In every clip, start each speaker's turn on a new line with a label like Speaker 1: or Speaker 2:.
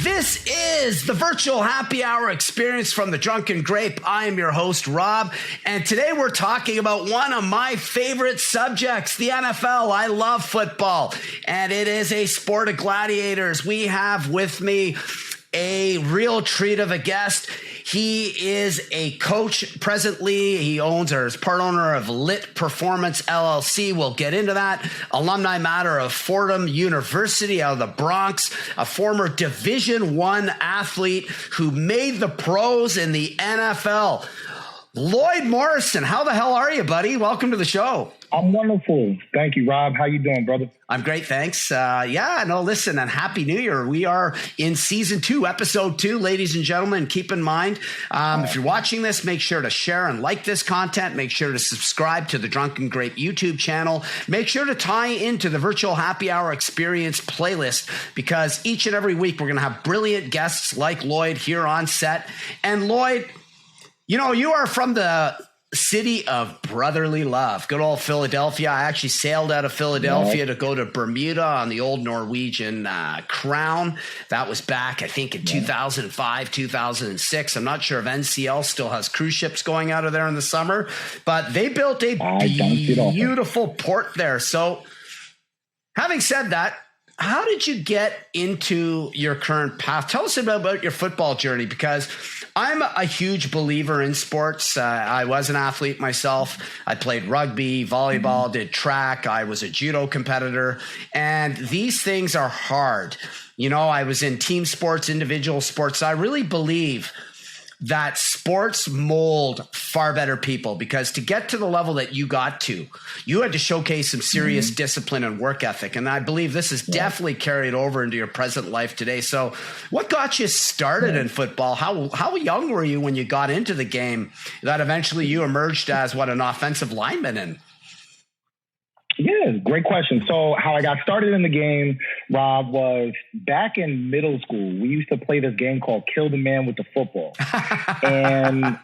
Speaker 1: This is the virtual happy hour experience from the Drunken Grape. I am your host, Rob, and today we're talking about one of my favorite subjects, the NFL. I love football, and it is a sport of gladiators. We have with me a real treat of a guest. He is a coach presently. He owns or is part owner of Lit Performance LLC. We'll get into that. Alumni mater of Fordham University out of the Bronx, a former Division I athlete who made the pros in the NFL. Lloyd Morrison, how the hell are you, buddy? Welcome to the show.
Speaker 2: I'm wonderful. Thank you, Rob. How you doing, brother?
Speaker 1: I'm great, thanks. Listen, and Happy New Year. We are in season 2, episode 2, ladies and gentlemen. Keep in mind, if you're watching this, make sure to share and like this content. Make sure to subscribe to the Drunken Grape YouTube channel. Make sure to tie into the Virtual Happy Hour Experience playlist, because each and every week we're going to have brilliant guests like Lloyd here on set. And Lloyd, you know, you are from the city of brotherly love, good old Philadelphia. I actually sailed out of Philadelphia to go to Bermuda on the old Norwegian Crown. That was back, I think, in 2005, 2006. I'm not sure if NCL still has cruise ships going out of there in the summer, but they built a beautiful port there. So having said that, how did you get into your current path? Tell us about your football journey, because I'm a huge believer in sports. I was an athlete myself. I played rugby, volleyball, did track. I was a judo competitor. And these things are hard. You know, I was in team sports, individual sports. I really believe that sports mold far better people, because to get to the level that you got to, you had to showcase some serious discipline and work ethic. And I believe this is definitely carried over into your present life today. So what got you started in football? How young were you when you got into the game that eventually you emerged as an offensive lineman in?
Speaker 2: Yeah, great question. So how I got started in the game, Rob, was back in middle school. We used to play this game called Kill the Man with the Football. And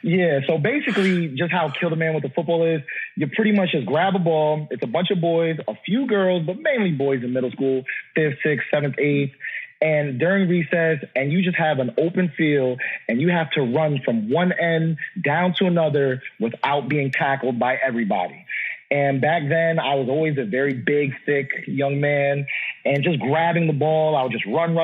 Speaker 2: yeah, so basically just how Kill the Man with the Football is, you pretty much just grab a ball. It's a bunch of boys, a few girls, but mainly boys in middle school, 5th, 6th, 7th, 8th. And during recess, and you just have an open field, and you have to run from one end down to another without being tackled by everybody. And back then, I was always a very big, thick young man, and just grabbing the ball, I would just run.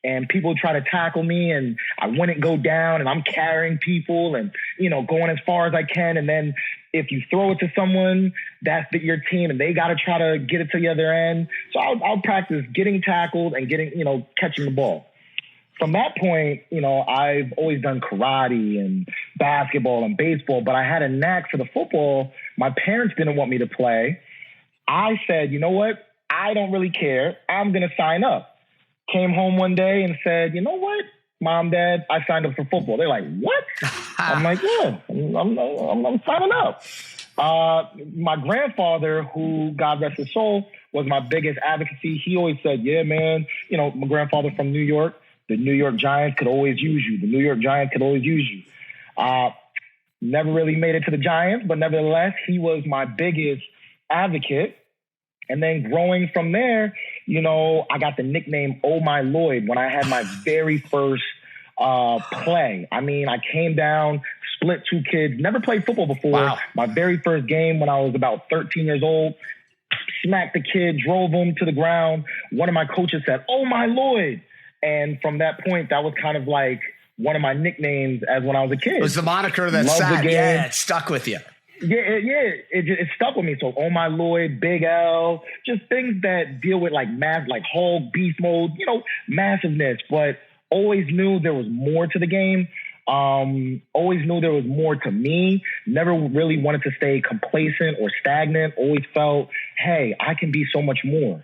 Speaker 2: And people would try to tackle me, and I wouldn't go down, and I'm carrying people and, you know, going as far as I can. And then if you throw it to someone, that's your team, and they got to try to get it to the other end. So I'll practice getting tackled and catching the ball. From that point, you know, I've always done karate and basketball and baseball, but I had a knack for the football. My parents didn't want me to play. I said, you know what? I don't really care. I'm going to sign up. Came home one day and said, you know what? Mom, Dad, I signed up for football. They're like, what? I'm like, yeah, I'm signing up. My grandfather, who, God rest his soul, was my biggest advocacy. He always said, yeah, man, you know, my grandfather from New York, the New York Giants could always use you. The New York Giants could always use you. Never really made it to the Giants, but nevertheless, he was my biggest advocate. And then growing from there, you know, I got the nickname Oh My Lloyd when I had my very first play. I mean, I came down, split 2 kids, never played football before.
Speaker 1: Wow.
Speaker 2: My very first game when I was about 13 years old, smacked the kid, drove him to the ground. One of my coaches said, Oh My Lloyd. And from that point, that was kind of like one of my nicknames as when I was a kid.
Speaker 1: It was the moniker that it stuck with you.
Speaker 2: Yeah, it stuck with me. So, Oh My Lloyd, Big L, just things that deal with like Hulk, beast mode, you know, massiveness. But always knew there was more to the game. Always knew there was more to me. Never really wanted to stay complacent or stagnant. Always felt, hey, I can be so much more.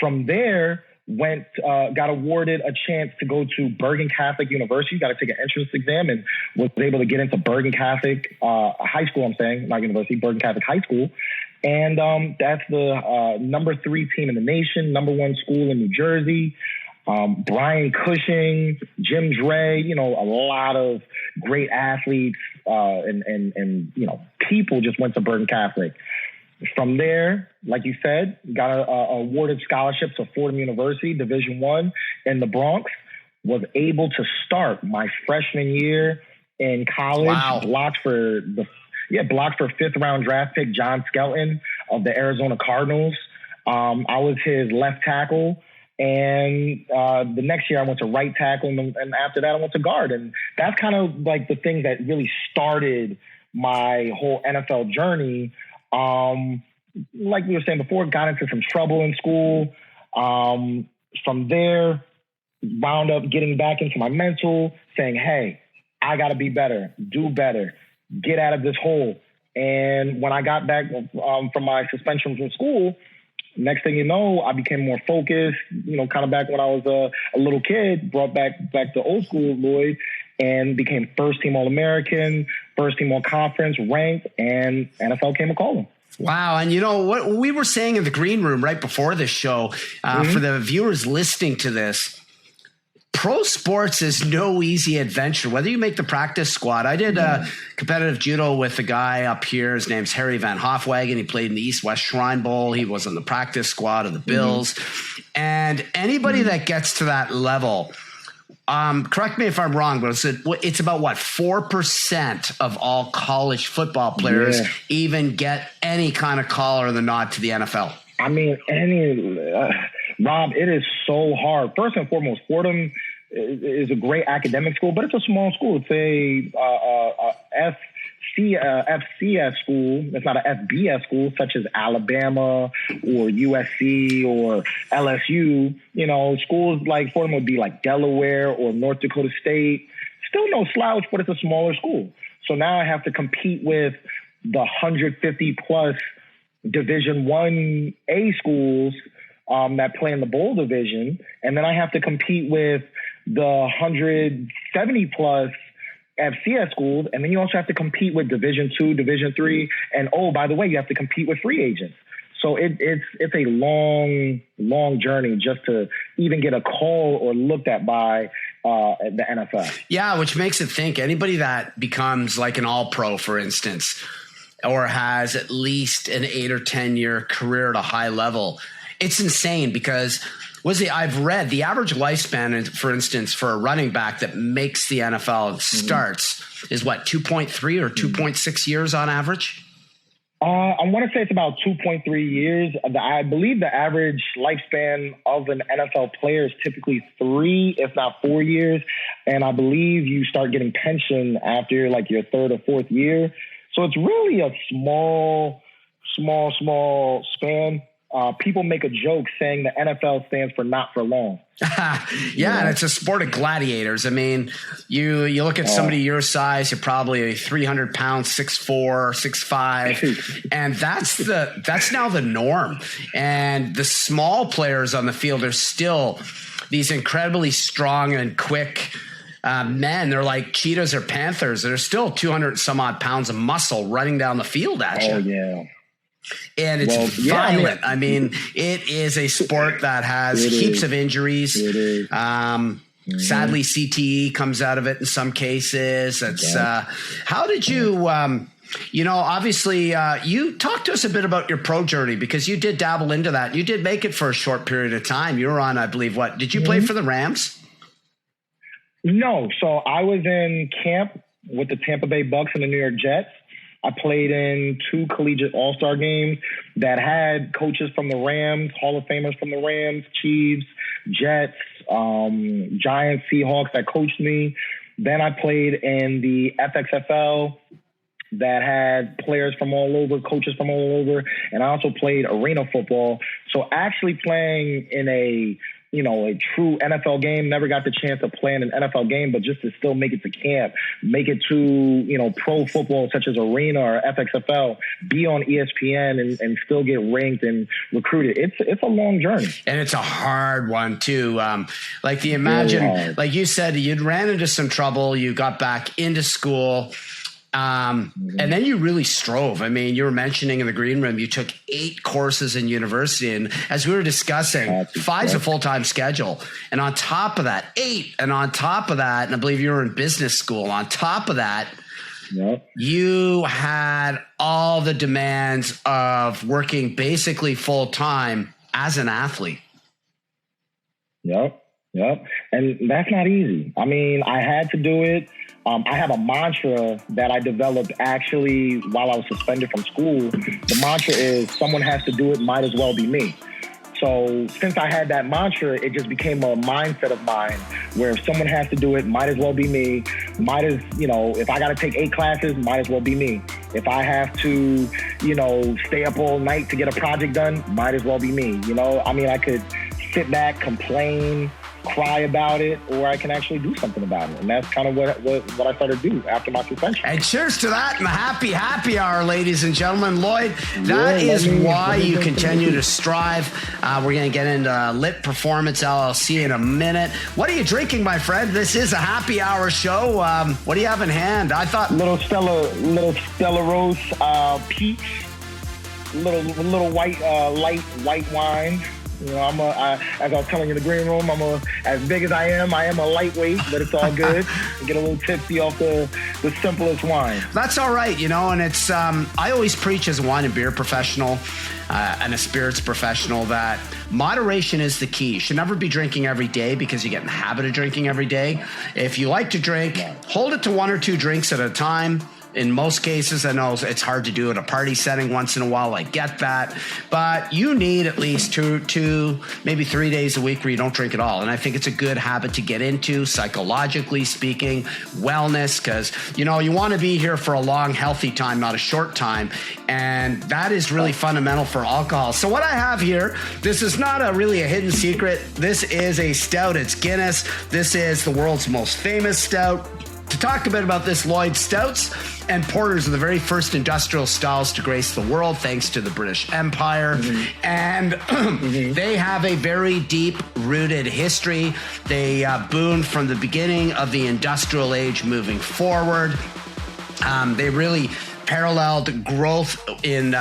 Speaker 2: From there, got awarded a chance to go to Bergen Catholic University, got to take an entrance exam, and was able to get into Bergen Catholic high school, not university, Bergen Catholic High School. And that's the number 3 team in the nation, number 1 school in New Jersey. Brian Cushing, Jim Dre, you know, a lot of great athletes and you know, people just went to Bergen Catholic. From there, like you said, got awarded scholarships to Fordham University, Division I in the Bronx. Was able to start my freshman year in college.
Speaker 1: Wow.
Speaker 2: Blocked for 5th round draft pick John Skelton of the Arizona Cardinals. I was his left tackle. And the next year I went to right tackle, and after that I went to guard. And that's kind of like the thing that really started my whole NFL journey. Like we were saying before, got into some trouble in school. From there, wound up getting back into my mental, saying, hey, I got to be better, do better, get out of this hole. And when I got back from my suspension from school, next thing you know, I became more focused, kind of back when I was a little kid, brought back to old school Lloyd, and became first team All-American, first team All-Conference, ranked, and NFL came a-calling.
Speaker 1: Wow. And what we were saying in the green room right before this show, for the viewers listening to this, pro sports is no easy adventure, whether you make the practice squad. I did competitive judo with a guy up here. His name's Harry Van Hofwagen. He played in the East-West Shrine Bowl. He was on the practice squad of the Bills. And anybody that gets to that level, correct me if I'm wrong, but it's about 4% of all college football players even get any kind of call or the nod to the NFL.
Speaker 2: I mean, Rob, it is so hard. First and foremost, Fordham is a great academic school, but it's a small school. It's a FCS school. It's not a FBS school, such as Alabama or USC or LSU. Schools like Fordham would be like Delaware or North Dakota State. Still no slouch, but it's a smaller school. So now I have to compete with the 150 plus Division I schools that play in the bowl division. And then I have to compete with the 170 plus FCS schools. And then you also have to compete with Division II, Division III. And by the way, you have to compete with free agents. So it's a long journey just to even get a call or looked at by the NFL.
Speaker 1: Yeah, which makes it think anybody that becomes like an all-pro, for instance, or has at least an 8 or 10 year career at a high level, it's insane because I've read the average lifespan, for instance, for a running back that makes the NFL starts is 2.3 or 2.6 years on average?
Speaker 2: I want to say it's about 2.3 years. I believe the average lifespan of an NFL player is typically 3, if not 4 years. And I believe you start getting pension after your 3rd or 4th year. So it's really a small span. People make a joke saying the NFL stands for not for long.
Speaker 1: And it's a sport of gladiators. I mean, you look at somebody your size, you're probably 300 pounds, 6'4", 6'5", and that's now the norm. And the small players on the field are still these incredibly strong and quick men. They're like cheetahs or panthers. They're still 200 some odd pounds of muscle running down the field at you.
Speaker 2: Oh yeah.
Speaker 1: And it's violent. I mean, it is a sport that has heaps of injuries.
Speaker 2: It is.
Speaker 1: Sadly, CTE comes out of it in some cases. It's how did you, obviously you talked to us a bit about your pro journey because you did dabble into that. You did make it for a short period of time. You were on, I believe, did you play for the Rams?
Speaker 2: No. So I was in camp with the Tampa Bay Bucks and the New York Jets. I played in 2 collegiate all-star games that had coaches from the Rams, Hall of Famers from the Rams, Chiefs, Jets, Giants, Seahawks that coached me. Then I played in the FXFL that had players from all over, coaches from all over. And I also played arena football. So actually playing in a true NFL game, never got the chance to play in an NFL game, but just to still make it to camp, make it to, pro football such as Arena or FXFL, be on ESPN and still get ranked and recruited. It's a long journey. And
Speaker 1: it's a hard one too. Like you said, you'd ran into some trouble. You got back into school. And then you really strove. I mean, you were mentioning in the green room, you took 8 courses in university. And as we were discussing, 5's a full-time schedule. And on top of that, 8. And on top of that, and I believe you were in business school. On top of that,
Speaker 2: Yep.
Speaker 1: you had all the demands of working basically full time as an athlete.
Speaker 2: Yep. And that's not easy. I mean, I had to do it. I have a mantra that I developed actually while I was suspended from school. The mantra is someone has to do it, might as well be me. So since I had that mantra, it just became a mindset of mine where if someone has to do it, might as well be me. If I got to take 8 classes, might as well be me. If I have to, stay up all night to get a project done, might as well be me. I could sit back, complain, cry about it, or I can actually do something about it. And that's kind of what I started to do after my suspension.
Speaker 1: And cheers to that and the happy hour, ladies and gentlemen. Lloyd, that is why you continue to strive. We're going to get into Lit Performance LLC in a minute. What are you drinking, my friend? This is a happy hour show. What do you have in hand? I thought
Speaker 2: little Stella Rose peach, little white light white wine. As I was telling you in the green room, as big as I am a lightweight, but it's all good. I get a little tipsy off the simplest wine.
Speaker 1: That's all right, and it's, I always preach as a wine and beer professional and a spirits professional that moderation is the key. You should never be drinking every day because you get in the habit of drinking every day. If you like to drink, hold it to 1 or 2 drinks at a time. In most cases, I know it's hard to do at a party setting once in a while. I get that. But you need at least two, maybe 3 days a week where you don't drink at all. And I think it's a good habit to get into, psychologically speaking, wellness, because, you want to be here for a long, healthy time, not a short time. And that is really fundamental for alcohol. So what I have here, this is not really a hidden secret. This is a stout. It's Guinness. This is the world's most famous stout. To talk a bit about this, Lloyd, stouts and porters are the very first industrial styles to grace the world, thanks to the British Empire. Mm-hmm. And they have a very deep-rooted history. They boomed from the beginning of the industrial age moving forward. They really paralleled growth in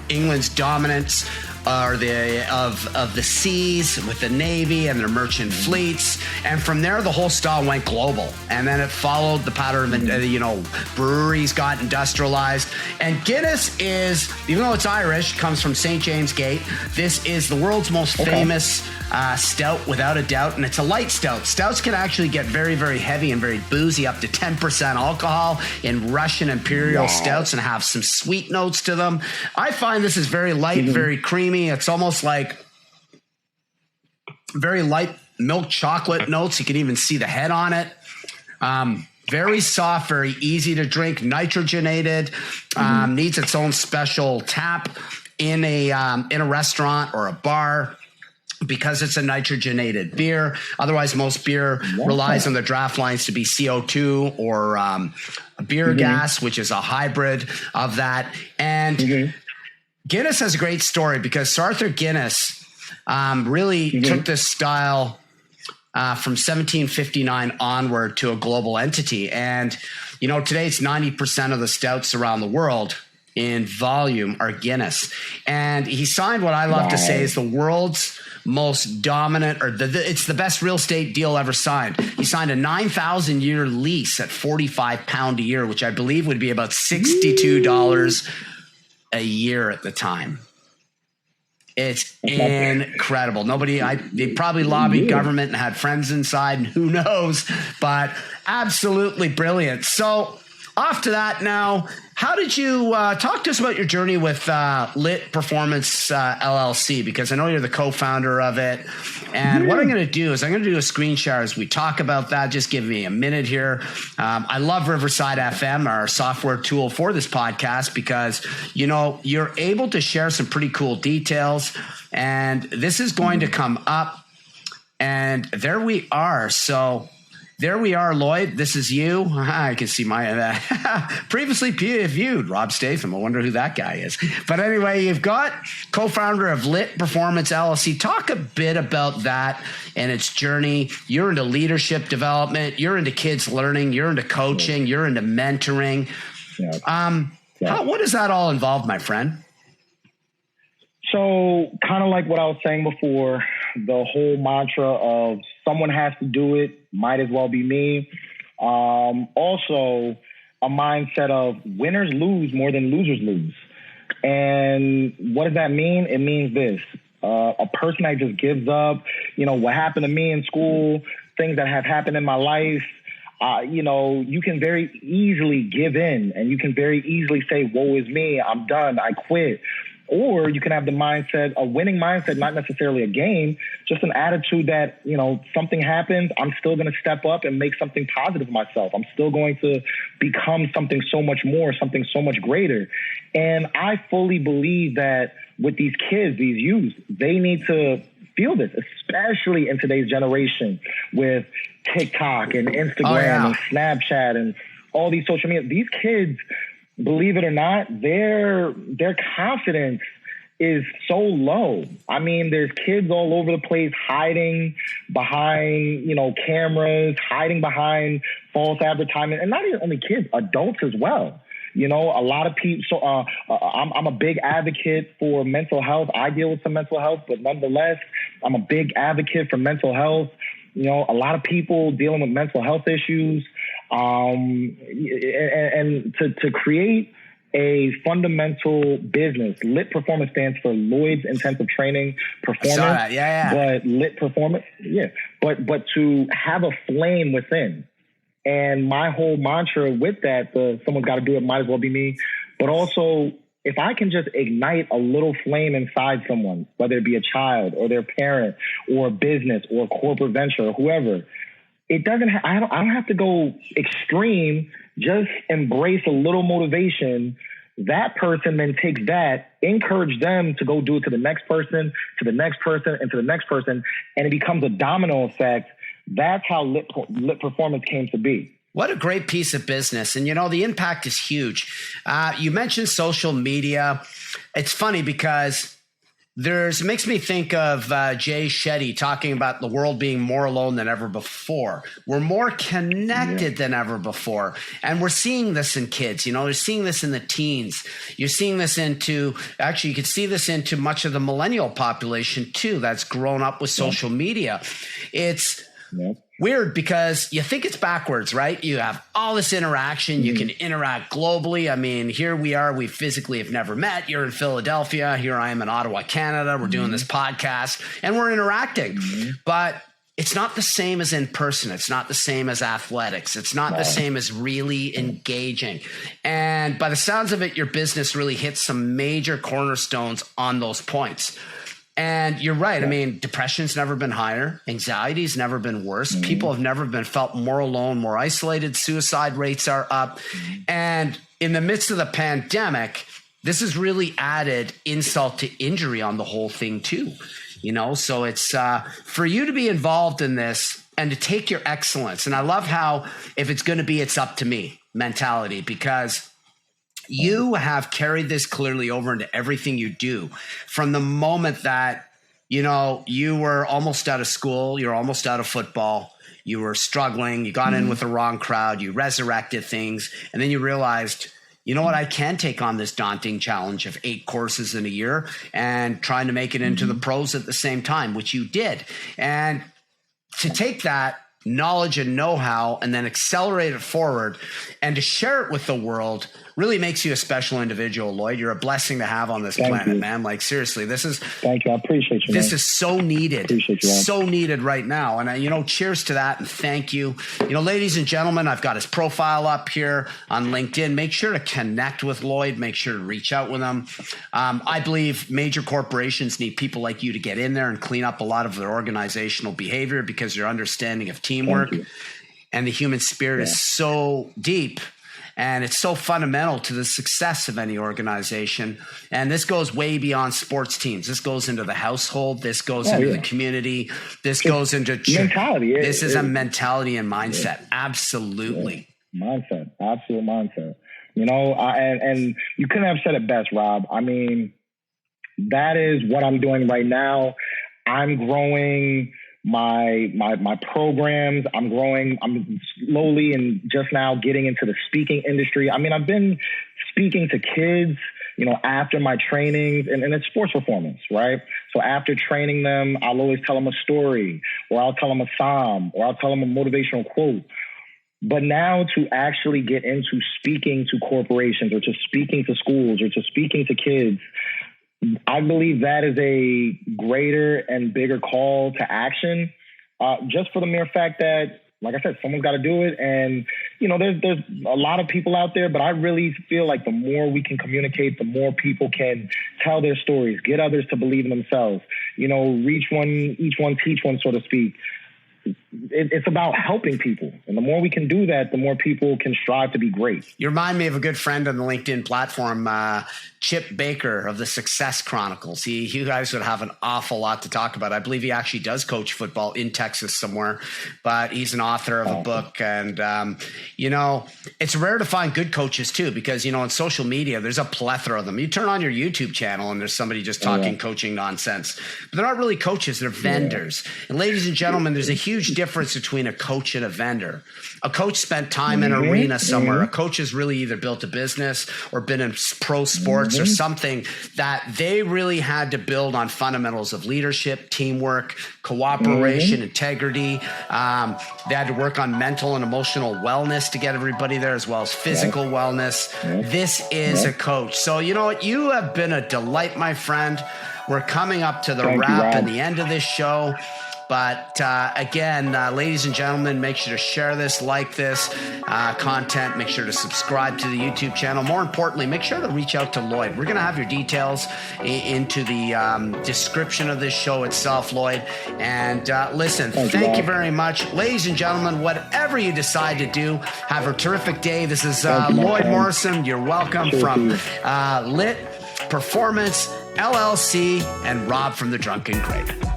Speaker 1: England's dominance of the seas with the Navy and their merchant fleets. And from there, the whole style went global. And then it followed the pattern of, breweries got industrialized. And Guinness is, even though it's Irish, comes from St. James Gate. This is the world's most famous stout, without a doubt. And it's a light stout. Stouts can actually get very, very heavy and very boozy, up to 10% alcohol in Russian imperial stouts, and have some sweet notes to them. I find this is very light, very creamy. It's almost like very light milk chocolate notes. You can even see the head on it. Very soft, very easy to drink, nitrogenated, needs its own special tap in a restaurant or a bar, because it's a nitrogenated beer. Otherwise, most beer relies on the draft lines to be CO2 or beer gas, which is a hybrid of that. And Guinness has a great story because Sir Arthur Guinness really took this style from 1759 onward to a global entity. And, today it's 90% of the stouts around the world in volume are Guinness. And he signed what I love to say is the world's most dominant, or it's the best real estate deal ever signed. He signed a 9,000-year lease at £45 a year, which I believe would be about $62 a year at the time. It's incredible. They probably lobbied government and had friends inside, and who knows, but absolutely brilliant. So off to that now. How did you talk to us about your journey with Lit Performance LLC? Because I know you're the co-founder of it. And what I'm going to do is I'm going to do a screen share as we talk about that. Just give me a minute here. I love Riverside FM, our software tool for this podcast, because, you're able to share some pretty cool details. And this is going to come up. And there we are. So there we are, Lloyd. This is you. I can see my previously viewed Rob Statham. I wonder who that guy is. But anyway, you've got co-founder of Lit Performance LLC. Talk a bit about that and its journey. You're into leadership development. You're into kids learning. You're into coaching. You're into mentoring. What does that all involve, my friend?
Speaker 2: So kind of like what I was saying before, the whole mantra of someone has to do it, might as well be me. Also, a mindset of winners lose more than losers lose. And what does that mean? It means this. A person that just gives up, what happened to me in school, things that have happened in my life, you can very easily give in, and you can very easily say, woe is me, I'm done, I quit. Or you can have the mindset, a winning mindset, not necessarily a game, just an attitude that, something happens, I'm still going to step up and make something positive of myself. I'm still going to become something so much more, something so much greater. And I fully believe that with these kids, these youth, they need to feel this, especially in today's generation with TikTok and Instagram and Snapchat and all these social media. These kids, believe it or not, their confidence is so low. I mean, there's kids all over the place hiding behind, cameras, hiding behind false advertisement, and not even only kids, adults as well. A lot of people. So I'm a big advocate for mental health. I deal with some mental health, but nonetheless, I'm a big advocate for mental health. A lot of people dealing with mental health issues. And to create a fundamental business, LIT Performance stands for Lloyd's Intensive Training Performance.
Speaker 1: I saw that. Yeah.
Speaker 2: But LIT Performance, but to have a flame within. And my whole mantra with that, someone's got to do it, might as well be me. But also, if I can just ignite a little flame inside someone, whether it be a child or their parent or a business or a corporate venture or whoever, it doesn't. I don't have to go extreme. Just embrace a little motivation. That person then takes that, encourage them to go do it to the next person, to the next person, and to the next person, and it becomes a domino effect. That's how LIT Performance came to be.
Speaker 1: What a great piece of business. And, the impact is huge. You mentioned social media. It's funny because it makes me think of Jay Shetty talking about the world being more alone than ever before. We're more connected than ever before. And we're seeing this in kids. You're seeing this in the teens. You're seeing this you could see this into much of the millennial population too, that's grown up with social media. It's weird because you think it's backwards, right? You have all this interaction. You can interact globally. I mean, here we are. We physically have never met. You're in Philadelphia. Here I am in Ottawa, Canada. We're doing this podcast and we're interacting. But it's not the same as in person. It's not the same as athletics. It's not the same as really engaging. And by the sounds of it, your business really hits some major cornerstones on those points. And you're right. I mean, depression's never been higher. Anxiety's never been worse. People have never been felt more alone, more isolated. Suicide rates are up. And in the midst of the pandemic, this has really added insult to injury on the whole thing too. So it's for you to be involved in this and to take your excellence. And I love how if it's going to be, it's up to me mentality, because you have carried this clearly over into everything you do from the moment that, you were almost out of school, you're almost out of football, you were struggling, you got in with the wrong crowd, you resurrected things, and then you realized, you know what, I can take on this daunting challenge of 8 courses in a year and trying to make it into the pros at the same time, which you did. And to take that knowledge and know-how and then accelerate it forward and to share it with the world really makes you a special individual, Lloyd. You're a blessing to have on this planet, man. Like, seriously, this is...
Speaker 2: Thank you. I appreciate you,
Speaker 1: This
Speaker 2: man.
Speaker 1: is so needed.
Speaker 2: Appreciate you, man.
Speaker 1: So needed right now. And, cheers to that and thank you. Ladies and gentlemen, I've got his profile up here on LinkedIn. Make sure to connect with Lloyd. Make sure to reach out with him. I believe major corporations need people like you to get in there and clean up a lot of their organizational behavior, because your understanding of teamwork and the human spirit is so deep. And it's so fundamental to the success of any organization. And this goes way beyond sports teams. This goes into the household. This goes into the community. This goes into
Speaker 2: mentality.
Speaker 1: This is a mentality and mindset. Absolutely.
Speaker 2: Mindset. Absolute mindset. And you couldn't have said it best, Rob. I mean, that is what I'm doing right now. I'm growing my programs. I'm slowly and just now getting into the speaking industry. I mean, I've been speaking to kids, after my trainings, and it's sports performance, right? So after training them, I'll always tell them a story, or I'll tell them a psalm, or I'll tell them a motivational quote. But now to actually get into speaking to corporations or to speaking to schools or to speaking to kids, I believe that is a greater and bigger call to action, just for the mere fact that, like I said, someone's got to do it. And, there's a lot of people out there, but I really feel like the more we can communicate, the more people can tell their stories, get others to believe in themselves, reach one, each one, teach one, so to speak. It's about helping people. And the more we can do that, the more people can strive to be great.
Speaker 1: You remind me of a good friend on the LinkedIn platform, Chip Baker of the Success Chronicles. You guys would have an awful lot to talk about. I believe he actually does coach football in Texas somewhere, but he's an author of a book. And, it's rare to find good coaches too, because, on social media, there's a plethora of them. You turn on your YouTube channel and there's somebody just talking coaching nonsense, but they're not really coaches. They're vendors. And ladies and gentlemen, there's a huge difference between a coach and a vendor. A coach spent time in an arena somewhere. A coach has really either built a business or been in pro sports or something that they really had to build on fundamentals of leadership, teamwork, cooperation, integrity. They had to work on mental and emotional wellness to get everybody there, as well as physical wellness. This is a coach. So you know what? You have been a delight, my friend. We're coming up to the wrap and the end of this show. But again, ladies and gentlemen, make sure to share this, like this content. Make sure to subscribe to the YouTube channel. More importantly, make sure to reach out to Lloyd. We're going to have your details into the description of this show itself, Lloyd. And listen, thank you very much. Ladies and gentlemen, whatever you decide to do, have a terrific day. This is Lloyd Morrison. You're welcome from Lit Performance LLC and Rob from the Drunken Crate.